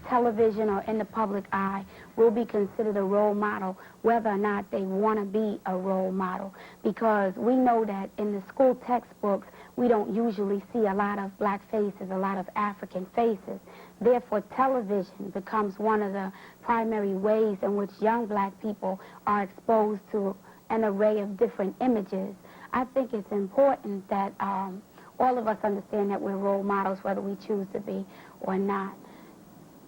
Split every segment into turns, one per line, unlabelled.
television or in the public eye will be considered a role model, whether or not they want to be a role model. Because we know that in the school textbooks, we don't usually see a lot of black faces, a lot of African faces. Therefore, television becomes one of the primary ways in which young black people are exposed to an array of different images. I think it's important that all of us understand that we're role models, whether we choose to be or not.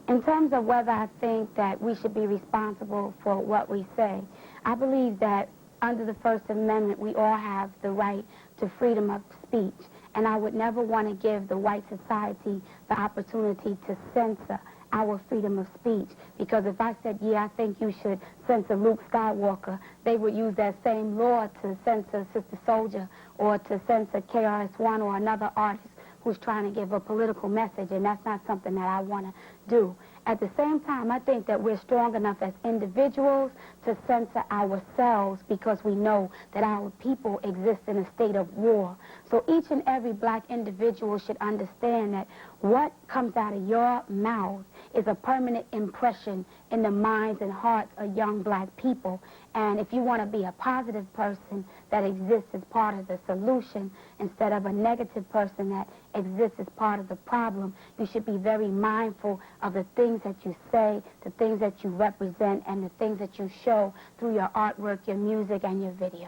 In terms of whether I think that we should be responsible for what we say, I believe that under the First Amendment, we all have the right to freedom of speech. And I would never want to give the white society the opportunity to censor our freedom of speech. Because if I said, yeah, I think you should censor Luke Skywalker, they would use that same law to censor Sister Souljah or to censor KRS-One or another artist who's trying to give a political message, and that's not something that I want to do. At the same time, I think that we're strong enough as individuals to censor ourselves because we know that our people exist in a state of war. So each and every black individual should understand that what comes out of your mouth is a permanent impression in the minds and hearts of young black people. And if you want to be a positive person that exists as part of the solution instead of a negative person that exists as part of the problem, you should be very mindful of the things that you say, the things that you represent, and the things that you show through your artwork, your music, and your videos.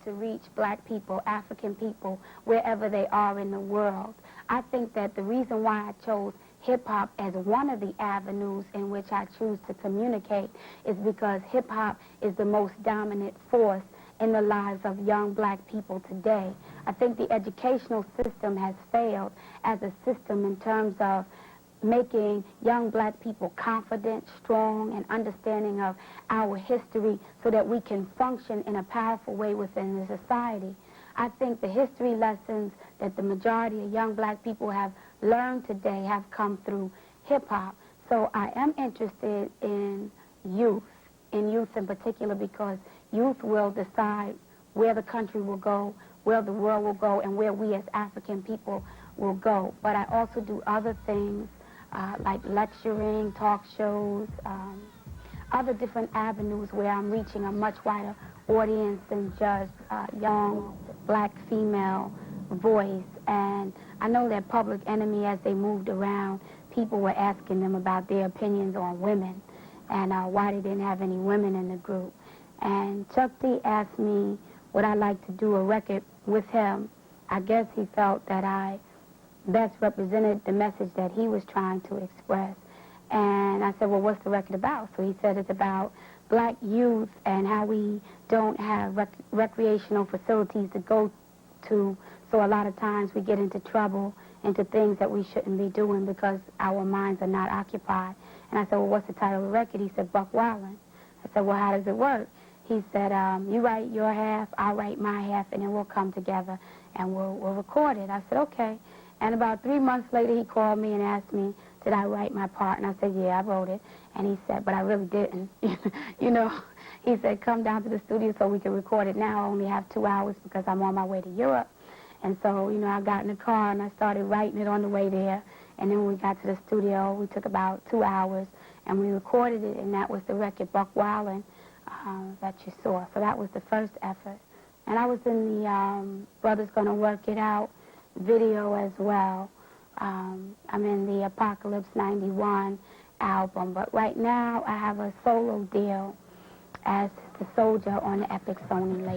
To reach black people, African people, wherever they are in the world. I think that the reason why I chose hip-hop as one of the avenues in which I choose to communicate is because hip-hop is the most dominant force in the lives of young black people today. I think the educational system has failed as a system in terms of making young black people confident, strong, and understanding of our history so that we can function in a powerful way within the society. I think the history lessons that the majority of young black people have learned today have come through hip-hop. So I am interested in youth in particular, because youth will decide where the country will go, where the world will go, and where we as African people will go. But I also do other things like lecturing, talk shows, other different avenues where I'm reaching a much wider audience than just young black female voice. And I know that Public Enemy, as they moved around, people were asking them about their opinions on women and why they didn't have any women in the group. And Chuck D asked me would I like to do a record with him. I guess he felt that I best represented the message that he was trying to express. And I said, well, what's the record about? So he said it's about black youth and how we don't have recreational facilities to go to. So a lot of times we get into trouble, into things that we shouldn't be doing because our minds are not occupied. And I said, well, what's the title of the record? He said, Buck Wildin'. I said, well, how does it work? He said, you write your half, I'll write my half, and then we'll come together and we'll record it. I said, okay. And about 3 months later, he called me and asked me, did I write my part? And I said, yeah, I wrote it. And he said, but I really didn't. You know, he said, come down to the studio so we can record it now. I only have 2 hours because I'm on my way to Europe. And so, you know, I got in the car and I started writing it on the way there. And then when we got to the studio, we took about 2 hours and we recorded it, and that was the record, Buck Wildin', that you saw. So that was the first effort. And I was in the Brothers Gonna Work It Out video as well. I'm in the Apocalypse 91 album, but right now I have a solo deal as Sister Souljah on the Epic Sony label.